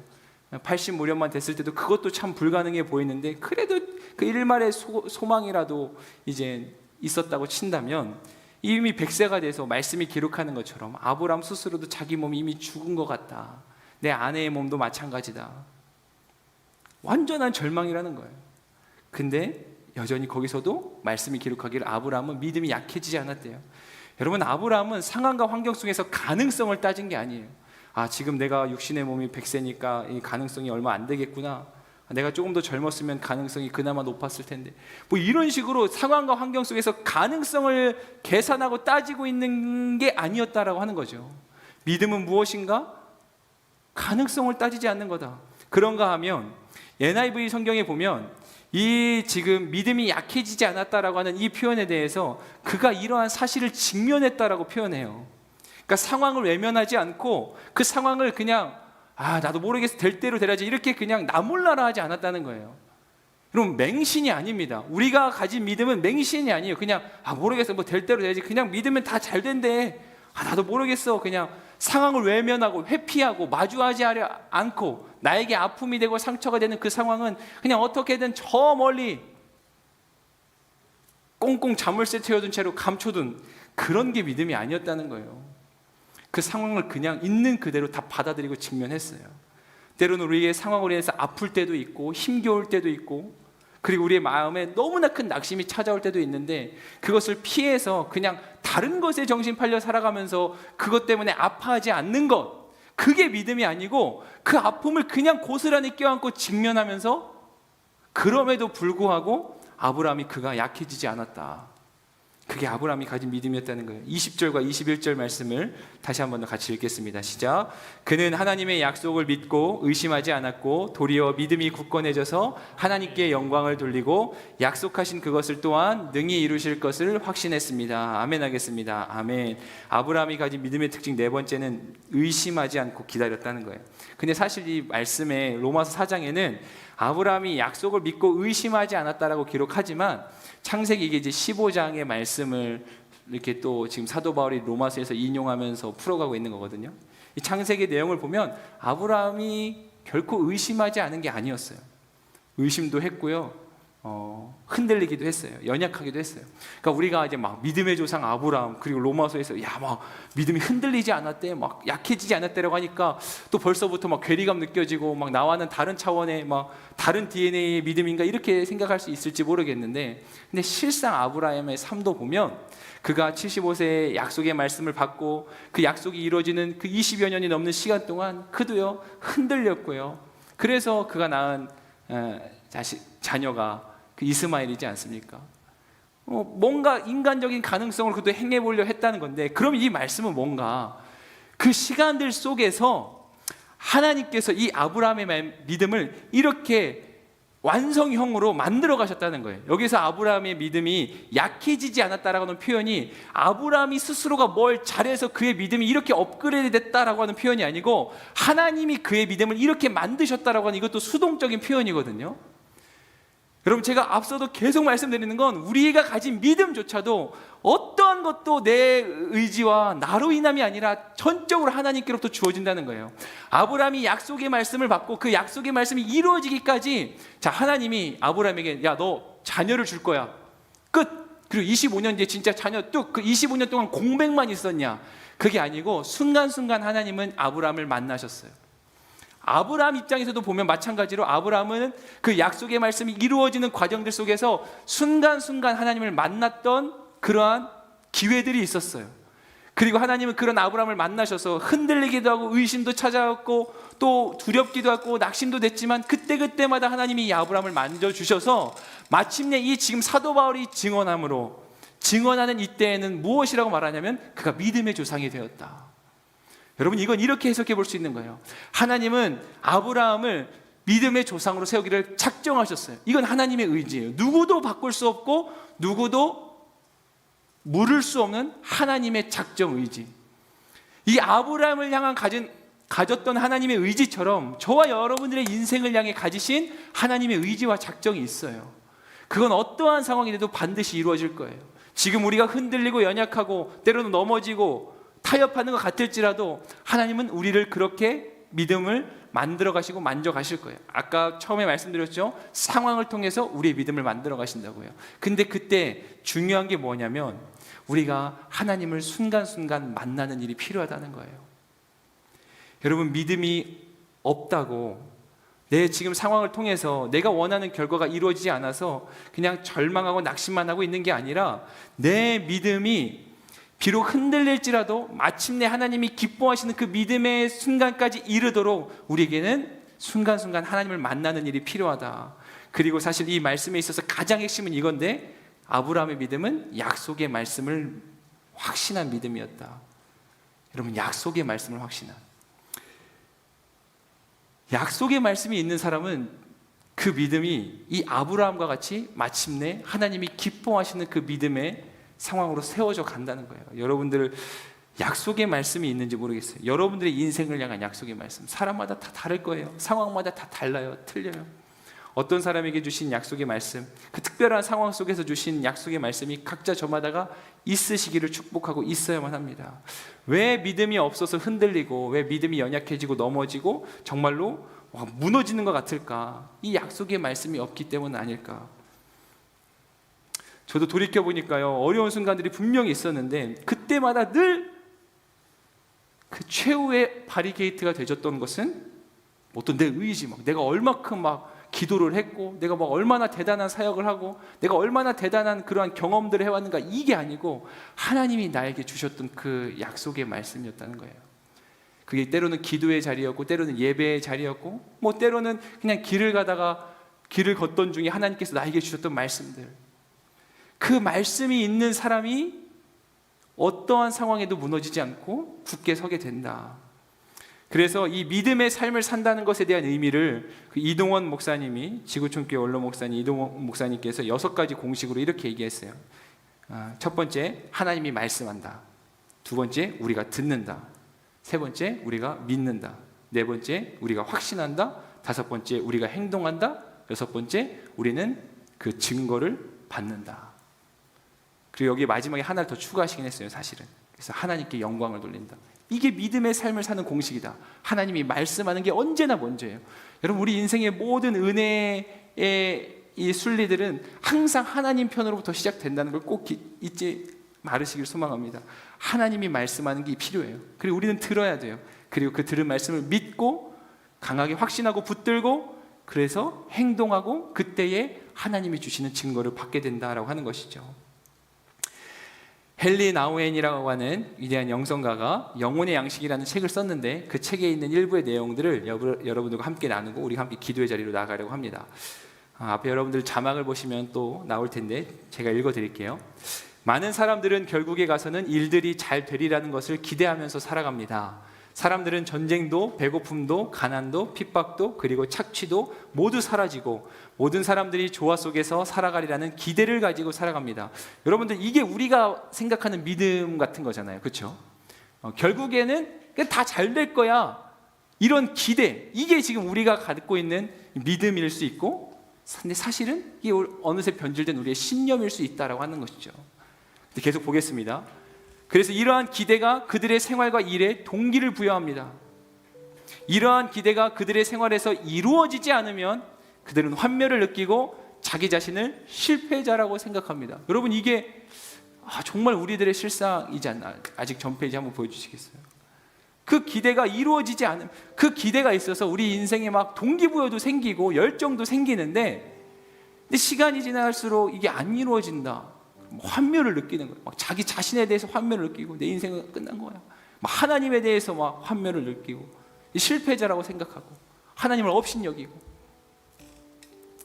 80 무렵만 됐을 때도 그것도 참 불가능해 보이는데 그래도 그 일말의 소망이라도 이제 있었다고 친다면 이미 100세가 돼서 말씀이 기록하는 것처럼 아브라함 스스로도 자기 몸이 이미 죽은 것 같다. 내 아내의 몸도 마찬가지다. 완전한 절망이라는 거예요. 근데 여전히 거기서도 말씀이 기록하기를 아브라함은 믿음이 약해지지 않았대요. 여러분, 아브라함은 상황과 환경 속에서 가능성을 따진 게 아니에요. 지금 내가 육신의 몸이 100세니까 이 가능성이 얼마 안 되겠구나. 내가 조금 더 젊었으면 가능성이 그나마 높았을 텐데, 뭐 이런 식으로 상황과 환경 속에서 가능성을 계산하고 따지고 있는 게 아니었다라고 하는 거죠. 믿음은 무엇인가? 가능성을 따지지 않는 거다. 그런가 하면 NIV 성경에 보면 이 지금 믿음이 약해지지 않았다라고 하는 이 표현에 대해서 그가 이러한 사실을 직면했다라고 표현해요. 그러니까 상황을 외면하지 않고 그 상황을 그냥 나도 모르겠어, 될 대로 되라지, 이렇게 그냥 나몰라라 하지 않았다는 거예요. 여러분, 맹신이 아닙니다. 우리가 가진 믿음은 맹신이 아니에요. 그냥 모르겠어, 뭐 될 대로 되지, 그냥 믿으면 다 잘 된대, 나도 모르겠어, 그냥 상황을 외면하고 회피하고 마주하지 않고 나에게 아픔이 되고 상처가 되는 그 상황은 그냥 어떻게든 저 멀리 꽁꽁 자물쇠 채워둔 채로 감춰둔 그런 게 믿음이 아니었다는 거예요. 그 상황을 그냥 있는 그대로 다 받아들이고 직면했어요. 때로는 우리의 상황으로 인해서 아플 때도 있고 힘겨울 때도 있고, 그리고 우리의 마음에 너무나 큰 낙심이 찾아올 때도 있는데 그것을 피해서 그냥 다른 것에 정신 팔려 살아가면서 그것 때문에 아파하지 않는 것, 그게 믿음이 아니고 그 아픔을 그냥 고스란히 껴안고 직면하면서, 그럼에도 불구하고 아브라함이 그가 약해지지 않았다. 그게 아브라함이 가진 믿음이었다는 거예요. 20절과 21절 말씀을 다시 한 번 더 같이 읽겠습니다. 시작. 그는 하나님의 약속을 믿고 의심하지 않았고 도리어 믿음이 굳건해져서 하나님께 영광을 돌리고 약속하신 그것을 또한 능히 이루실 것을 확신했습니다. 아멘 하겠습니다. 아멘. 아브라함이 가진 믿음의 특징 네 번째는 의심하지 않고 기다렸다는 거예요. 근데 사실 이 말씀에 로마서 4장에는 아브라함이 약속을 믿고 의심하지 않았다라고 기록하지만 창세기 이게 이제 15장의 말씀을 이렇게 또 지금 사도 바울이 로마서에서 인용하면서 풀어가고 있는 거거든요. 이 창세기 내용을 보면 아브라함이 결코 의심하지 않은 게 아니었어요. 의심도 했고요, 흔들리기도 했어요. 연약하기도 했어요. 그러니까 우리가 이제 막 믿음의 조상 아브라함, 그리고 로마서에서 막 믿음이 흔들리지 않았대, 막 약해지지 않았대라고 하니까 또 벌써부터 막 괴리감 느껴지고 막 나와는 다른 차원의 막 다른 DNA의 믿음인가 이렇게 생각할 수 있을지 모르겠는데, 근데 실상 아브라함의 삶도 보면 그가 75세에 약속의 말씀을 받고 그 약속이 이루어지는 그 20여 년이 넘는 시간 동안 그도요 흔들렸고요. 그래서 그가 낳은 자녀가 그 이스마엘이지 않습니까? 뭔가 인간적인 가능성을 그도 행해보려 했다는 건데, 그럼 이 말씀은 뭔가 그 시간들 속에서 하나님께서 이 아브라함의 믿음을 이렇게 완성형으로 만들어 가셨다는 거예요. 여기서 아브라함의 믿음이 약해지지 않았다라고 하는 표현이 아브라함이 스스로가 뭘 잘해서 그의 믿음이 이렇게 업그레이드 됐다라고 하는 표현이 아니고 하나님이 그의 믿음을 이렇게 만드셨다라고 하는, 이것도 수동적인 표현이거든요. 여러분, 제가 앞서도 계속 말씀드리는 건 우리가 가진 믿음조차도 어떠한 것도 내 의지와 나로 인함이 아니라 전적으로 하나님께로부터 주어진다는 거예요. 아브라함이 약속의 말씀을 받고 그 약속의 말씀이 이루어지기까지 하나님이 아브라함에게 너 자녀를 줄 거야, 끝. 그리고 25년 뒤에 진짜 자녀 뚝. 그 25년 동안 공백만 있었냐? 그게 아니고 순간순간 하나님은 아브라함을 만나셨어요. 아브라함 입장에서도 보면 마찬가지로 아브라함은 그 약속의 말씀이 이루어지는 과정들 속에서 순간순간 하나님을 만났던 그러한 기회들이 있었어요. 그리고 하나님은 그런 아브라함을 만나셔서 흔들리기도 하고 의심도 찾아왔고 또 두렵기도 하고 낙심도 됐지만 그때마다 하나님이 이 아브라함을 만져주셔서 마침내 이 지금 사도 바울이 증언하는 이때에는 무엇이라고 말하냐면 그가 믿음의 조상이 되었다. 여러분, 이건 이렇게 해석해 볼 수 있는 거예요. 하나님은 아브라함을 믿음의 조상으로 세우기를 작정하셨어요. 이건 하나님의 의지예요. 누구도 바꿀 수 없고 누구도 물을 수 없는 하나님의 작정 의지. 이 아브라함을 향한 가졌던 하나님의 의지처럼 저와 여러분들의 인생을 향해 가지신 하나님의 의지와 작정이 있어요. 그건 어떠한 상황이라도 반드시 이루어질 거예요. 지금 우리가 흔들리고 연약하고 때로는 넘어지고 타협하는 것 같을지라도 하나님은 우리를 그렇게 믿음을 만들어 가시고 만져 가실 거예요. 아까 처음에 말씀드렸죠. 상황을 통해서 우리의 믿음을 만들어 가신다고요. 근데 그때 중요한 게 뭐냐면 우리가 하나님을 순간순간 만나는 일이 필요하다는 거예요. 여러분, 믿음이 없다고 내 지금 상황을 통해서 내가 원하는 결과가 이루어지지 않아서 그냥 절망하고 낙심만 하고 있는 게 아니라 내 믿음이 비록 흔들릴지라도 마침내 하나님이 기뻐하시는 그 믿음의 순간까지 이르도록 우리에게는 순간순간 하나님을 만나는 일이 필요하다. 그리고 사실 이 말씀에 있어서 가장 핵심은 이건데, 아브라함의 믿음은 약속의 말씀을 확신한 믿음이었다. 여러분, 약속의 말씀을 확신한, 약속의 말씀이 있는 사람은 그 믿음이 이 아브라함과 같이 마침내 하나님이 기뻐하시는 그 믿음의 상황으로 세워져 간다는 거예요. 여러분들 약속의 말씀이 있는지 모르겠어요. 여러분들의 인생을 향한 약속의 말씀, 사람마다 다 다를 거예요. 상황마다 다 달라요. 틀려요. 어떤 사람에게 주신 약속의 말씀, 그 특별한 상황 속에서 주신 약속의 말씀이 각자 저마다가 있으시기를 축복하고 있어야만 합니다. 왜 믿음이 없어서 흔들리고, 왜 믿음이 연약해지고 넘어지고 정말로 무너지는 것 같을까? 이 약속의 말씀이 없기 때문 아닐까? 저도 돌이켜보니까요, 어려운 순간들이 분명히 있었는데 그때마다 늘 그 최후의 바리게이트가 되었던 것은 어떤 내 의지, 내가 얼마큼 기도를 했고, 내가 얼마나 대단한 사역을 하고, 내가 얼마나 대단한 그러한 경험들을 해왔는가, 이게 아니고 하나님이 나에게 주셨던 그 약속의 말씀이었다는 거예요. 그게 때로는 기도의 자리였고, 때로는 예배의 자리였고, 때로는 그냥 길을 걷던 중에 하나님께서 나에게 주셨던 말씀들, 그 말씀이 있는 사람이 어떠한 상황에도 무너지지 않고 굳게 서게 된다. 그래서 이 믿음의 삶을 산다는 것에 대한 의미를 이동원 목사님이, 지구촌교회 원로 목사님 이동원 목사님께서 6가지 공식으로 이렇게 얘기했어요. 첫 번째, 하나님이 말씀한다. 두 번째, 우리가 듣는다. 세 번째, 우리가 믿는다. 네 번째, 우리가 확신한다. 다섯 번째, 우리가 행동한다. 여섯 번째, 우리는 그 증거를 받는다. 그리고 여기 마지막에 하나를 더 추가하시긴 했어요, 사실은. 그래서 하나님께 영광을 돌린다. 이게 믿음의 삶을 사는 공식이다. 하나님이 말씀하는 게 언제나 먼저예요. 여러분, 우리 인생의 모든 은혜의 이 순리들은 항상 하나님 편으로부터 시작된다는 걸 꼭 잊지 말으시길 소망합니다. 하나님이 말씀하는 게 필요해요. 그리고 우리는 들어야 돼요. 그리고 그 들은 말씀을 믿고 강하게 확신하고 붙들고, 그래서 행동하고, 그때에 하나님이 주시는 증거를 받게 된다라고 하는 것이죠. 헨리 나우엔이라고 하는 위대한 영성가가 영혼의 양식이라는 책을 썼는데, 그 책에 있는 일부의 내용들을 여러분들과 함께 나누고 우리가 함께 기도의 자리로 나가려고 합니다. 앞에 여러분들 자막을 보시면 또 나올 텐데 제가 읽어드릴게요. 많은 사람들은 결국에 가서는 일들이 잘 되리라는 것을 기대하면서 살아갑니다. 사람들은 전쟁도, 배고픔도, 가난도, 핍박도, 그리고 착취도 모두 사라지고 모든 사람들이 조화 속에서 살아가리라는 기대를 가지고 살아갑니다. 여러분들, 이게 우리가 생각하는 믿음 같은 거잖아요. 그렇죠? 결국에는 다 잘 될 거야, 이런 기대, 이게 지금 우리가 갖고 있는 믿음일 수 있고, 근데 사실은 이게 어느새 변질된 우리의 신념일 수 있다라고 하는 것이죠. 계속 보겠습니다. 그래서 이러한 기대가 그들의 생활과 일에 동기를 부여합니다. 이러한 기대가 그들의 생활에서 이루어지지 않으면 그들은 환멸을 느끼고 자기 자신을 실패자라고 생각합니다. 여러분, 이게 정말 우리들의 실상이지 않나? 아직 전 페이지 한번 보여주시겠어요? 그 기대가 이루어지지 않으면, 그 기대가 있어서 우리 인생에 동기부여도 생기고 열정도 생기는데, 근데 시간이 지날수록 이게 안 이루어진다. 환멸을 느끼는 거예요. 자기 자신에 대해서 환멸을 느끼고, 내 인생은 끝난 거야. 하나님에 대해서 환멸을 느끼고, 실패자라고 생각하고, 하나님을 업신여기고.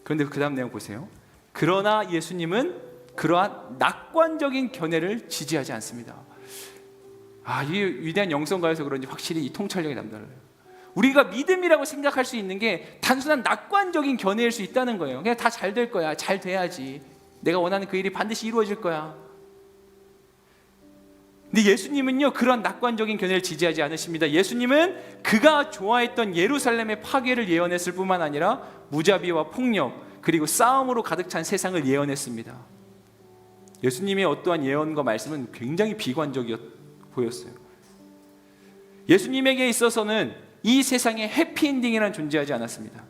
그런데 그 다음 내용 보세요. 그러나 예수님은 그러한 낙관적인 견해를 지지하지 않습니다. 이 위대한 영성가에서 그런지 확실히 이 통찰력이 남달라요. 우리가 믿음이라고 생각할 수 있는 게 단순한 낙관적인 견해일 수 있다는 거예요. 그냥 다 잘 될 거야, 잘 돼야지, 내가 원하는 그 일이 반드시 이루어질 거야. 근데 예수님은요, 그런 낙관적인 견해를 지지하지 않으십니다. 예수님은 그가 좋아했던 예루살렘의 파괴를 예언했을 뿐만 아니라 무자비와 폭력, 그리고 싸움으로 가득 찬 세상을 예언했습니다. 예수님의 어떠한 예언과 말씀은 굉장히 비관적이어 보였어요. 예수님에게 있어서는 이 세상에 해피엔딩이라는 존재하지 않았습니다.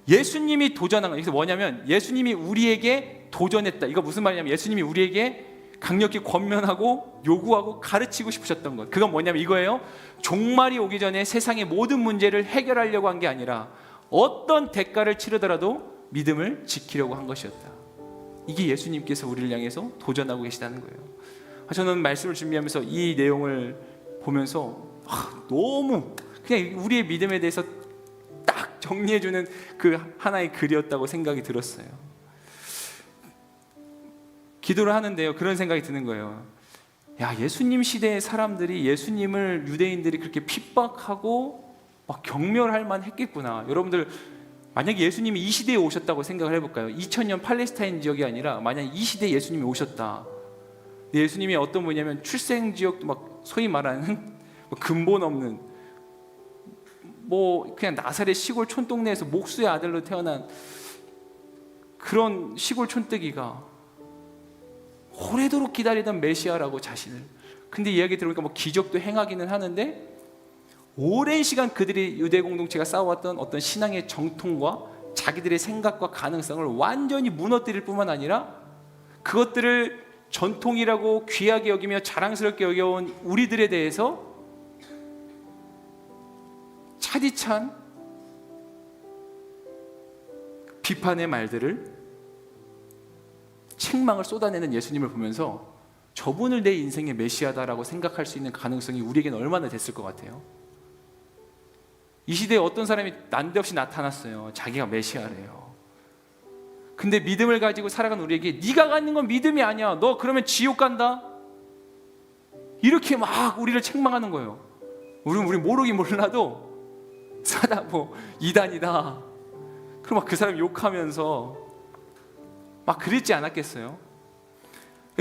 예수님이 도전한 거예요. 그래서 뭐냐면 예수님이 우리에게 도전했다. 이거 무슨 말이냐면 예수님이 우리에게 강력히 권면하고 요구하고 가르치고 싶으셨던 것. 그건 뭐냐면 이거예요. 종말이 오기 전에 세상의 모든 문제를 해결하려고 한 게 아니라 어떤 대가를 치르더라도 믿음을 지키려고 한 것이었다. 이게 예수님께서 우리를 향해서 도전하고 계시다는 거예요. 저는 말씀을 준비하면서 이 내용을 보면서 너무 그냥 우리의 믿음에 대해서 딱 정리해주는 그 하나의 글이었다고 생각이 들었어요. 기도를 하는데요, 그런 생각이 드는 거예요. 야, 예수님 시대의 사람들이 예수님을 유대인들이 그렇게 핍박하고 막 경멸할 만 했겠구나. 여러분들 만약에 예수님이 이 시대에 오셨다고 생각을 해볼까요? 2000년 팔레스타인 지역이 아니라 만약 이 시대에 예수님이 오셨다. 예수님이 어떤 분이냐면 출생 지역도 막 소위 말하는 근본 없는 그냥 나사렛 시골 촌동네에서 목수의 아들로 태어난 그런 시골 촌뜨기가 오래도록 기다리던 메시아라고 자신을. 근데 이야기 들으니까 기적도 행하기는 하는데 오랜 시간 그들이 유대 공동체가 쌓아왔던 어떤 신앙의 정통과 자기들의 생각과 가능성을 완전히 무너뜨릴 뿐만 아니라 그것들을 전통이라고 귀하게 여기며 자랑스럽게 여겨온 우리들에 대해서 차디찬 비판의 말들을, 책망을 쏟아내는 예수님을 보면서 저분을 내 인생의 메시아다라고 생각할 수 있는 가능성이 우리에게는 얼마나 됐을 것 같아요? 이 시대에 어떤 사람이 난데없이 나타났어요. 자기가 메시아래요. 근데 믿음을 가지고 살아간 우리에게 네가 갖는 건 믿음이 아니야. 너 그러면 지옥 간다. 이렇게 막 우리를 책망하는 거예요. 우리 모르긴 몰라도 사다 이단이다. 그럼 막 그 사람 욕하면서 막 그랬지 않았겠어요?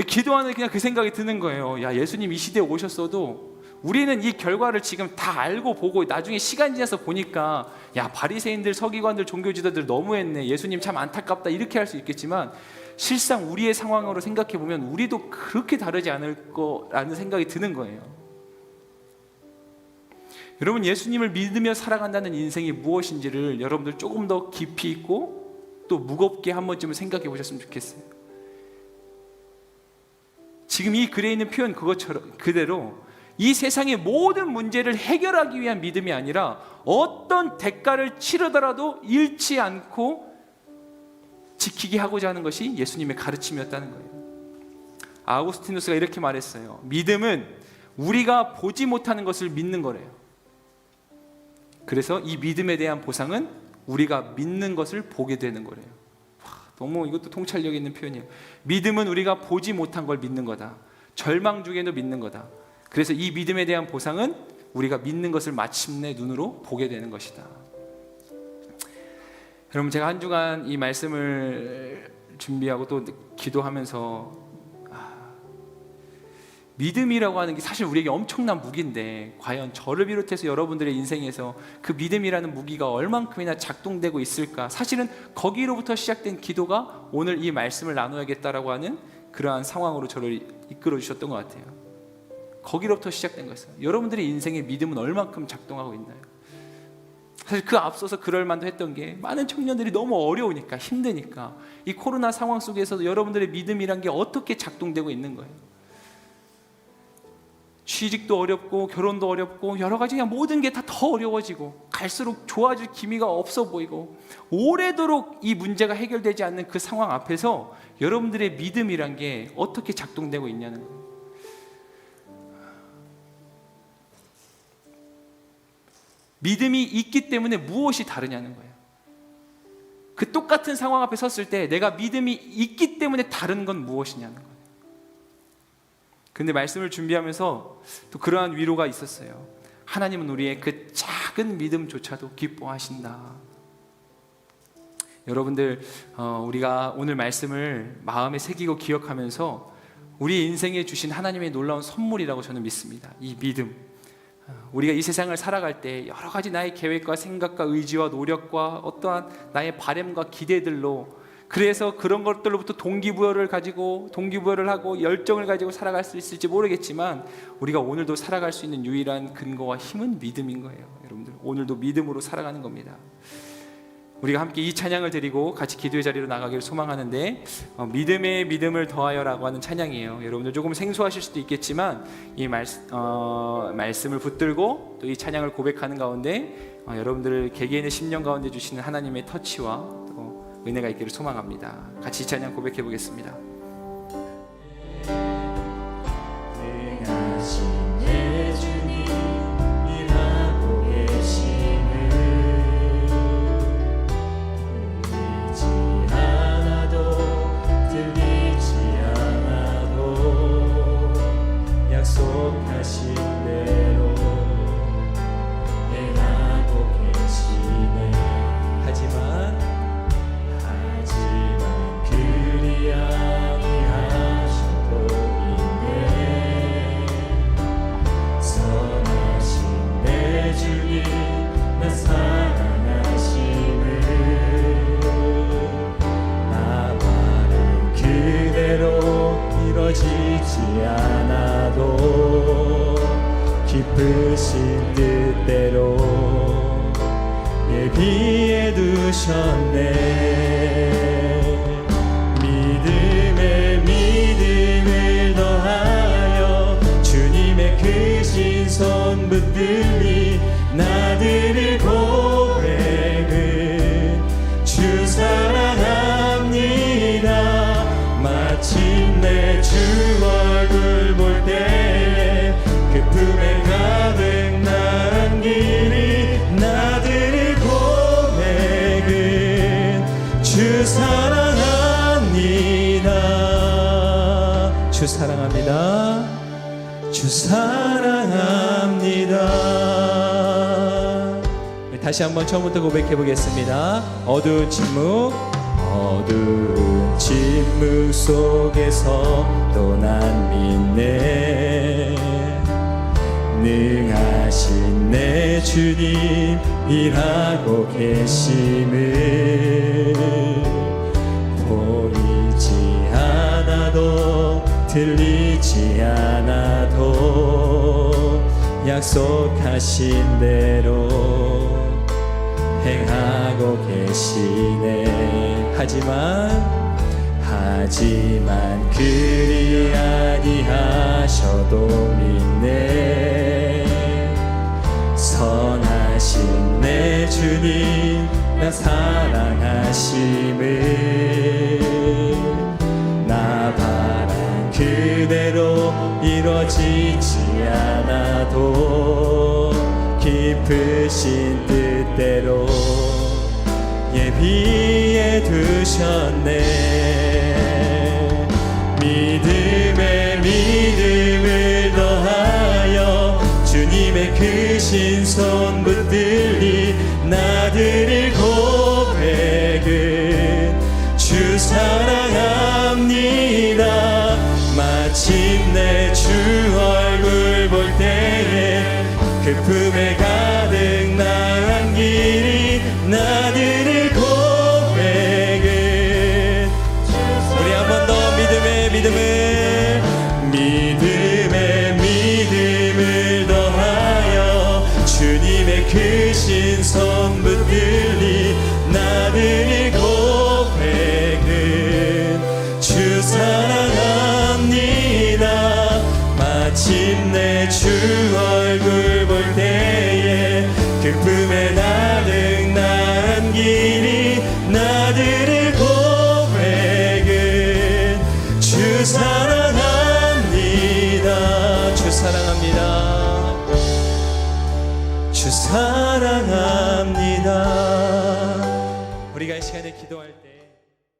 기도하는 그냥 그 생각이 드는 거예요. 야, 예수님 이 시대에 오셨어도 우리는 이 결과를 지금 다 알고 보고 나중에 시간 지나서 보니까 야, 바리새인들, 서기관들, 종교지도들 너무했네. 예수님 참 안타깝다. 이렇게 할 수 있겠지만 실상 우리의 상황으로 생각해 보면 우리도 그렇게 다르지 않을 거라는 생각이 드는 거예요. 여러분, 예수님을 믿으며 살아간다는 인생이 무엇인지를 여러분들 조금 더 깊이 있고 또 무겁게 한 번쯤은 생각해 보셨으면 좋겠어요. 지금 이 글에 있는 표현 그것처럼 그대로 이 세상의 모든 문제를 해결하기 위한 믿음이 아니라 어떤 대가를 치르더라도 잃지 않고 지키게 하고자 하는 것이 예수님의 가르침이었다는 거예요. 아우구스티누스가 이렇게 말했어요. 믿음은 우리가 보지 못하는 것을 믿는 거래요. 그래서 이 믿음에 대한 보상은 우리가 믿는 것을 보게 되는 거래요. 너무 이것도 통찰력 있는 표현이에요. 믿음은 우리가 보지 못한 걸 믿는 거다. 절망 중에도 믿는 거다. 그래서 이 믿음에 대한 보상은 우리가 믿는 것을 마침내 눈으로 보게 되는 것이다. 여러분, 제가 한 주간 이 말씀을 준비하고 또 기도하면서 믿음이라고 하는 게 사실 우리에게 엄청난 무기인데 과연 저를 비롯해서 여러분들의 인생에서 그 믿음이라는 무기가 얼만큼이나 작동되고 있을까? 사실은 거기로부터 시작된 기도가 오늘 이 말씀을 나눠야겠다라고 하는 그러한 상황으로 저를 이끌어 주셨던 것 같아요. 거기로부터 시작된 거였어요. 여러분들의 인생의 믿음은 얼만큼 작동하고 있나요? 사실 그 앞서서 그럴 만도 했던 게 많은 청년들이 너무 어려우니까, 힘드니까 이 코로나 상황 속에서도 여러분들의 믿음이란 게 어떻게 작동되고 있는 거예요? 취직도 어렵고 결혼도 어렵고 여러 가지 그냥 모든 게 다 더 어려워지고 갈수록 좋아질 기미가 없어 보이고 오래도록 이 문제가 해결되지 않는 그 상황 앞에서 여러분들의 믿음이란 게 어떻게 작동되고 있냐는 거예요. 믿음이 있기 때문에 무엇이 다르냐는 거예요. 그 똑같은 상황 앞에 섰을 때 내가 믿음이 있기 때문에 다른 건 무엇이냐는 거예요. 근데 말씀을 준비하면서 또 그러한 위로가 있었어요. 하나님은 우리의 그 작은 믿음조차도 기뻐하신다. 여러분들, 우리가 오늘 말씀을 마음에 새기고 기억하면서 우리 인생에 주신 하나님의 놀라운 선물이라고 저는 믿습니다. 이 믿음. 우리가 이 세상을 살아갈 때 여러 가지 나의 계획과 생각과 의지와 노력과 어떠한 나의 바램과 기대들로 그래서 그런 것들로부터 동기부여를 하고 열정을 가지고 살아갈 수 있을지 모르겠지만, 우리가 오늘도 살아갈 수 있는 유일한 근거와 힘은 믿음인 거예요. 여러분들, 오늘도 믿음으로 살아가는 겁니다. 우리가 함께 이 찬양을 드리고 같이 기도의 자리로 나가기를 소망하는데, 믿음에 믿음을 더하여라고 하는 찬양이에요. 여러분들 조금 생소하실 수도 있겠지만, 이 말씀을 붙들고 또 이 찬양을 고백하는 가운데 여러분들 개개인의 심령 가운데 주시는 하나님의 터치와 또 은혜가 있기를 소망합니다. 같이 이 찬양 고백해 보겠습니다. 능하신 내 주님 일하고 계심을 보이지 않아도 들리지 않아도 약속하신 대로 행하고 계시네. 하지만 그리 아니하셔도 있네. 선하신 내 주님 나 사랑하심을 나 바른 그대로 이뤄지지 않아도 기쁘신 뜻대로 예비해 두셨네. 믿음에 믿음을 더하여 주님의 크신 손 붙들리 나들을 고백은 주 사랑합니다. 마침내 주 얼굴 볼 때에 그 품에 가득 남기리 나들을 고백은 주 사랑합니다. 주 사랑합니다. 주 사랑합니다. 다시 한번 처음부터 고백해 보겠습니다. 어두운 침묵 속에서 또 난 믿네. 능하신 내 주님 일하고 계심을 보이지 않아도 들리지 않아도 약속하신 대로 행하고 계시네. 하지만 그리 아니하셔도 믿네. 선하신 내 주님 나 사랑하심을 나 바란 그대로 이뤄지지 않아도 기쁘신 뜻대로 예비해 두셨네. 믿음에 믿음을 더하여 주님의 크신 손 붙들리 나들을 고백은 주 사랑합니다. 마침내 주 얼굴 볼 때에 그 품에 가득 남기리 나들을 고백은 우리 한 번 더 믿음에 믿음을 더하여 주님의 크신 손 붙들리 나들을 고백은 주 사랑합니다. 마침내 주 얼굴 볼 때에 그 품에 가득 남기리 나들을 고백은 주 사랑합니다. 주 사랑합니다. 주 사랑합니다. 우리가 이 시간에 기도할 때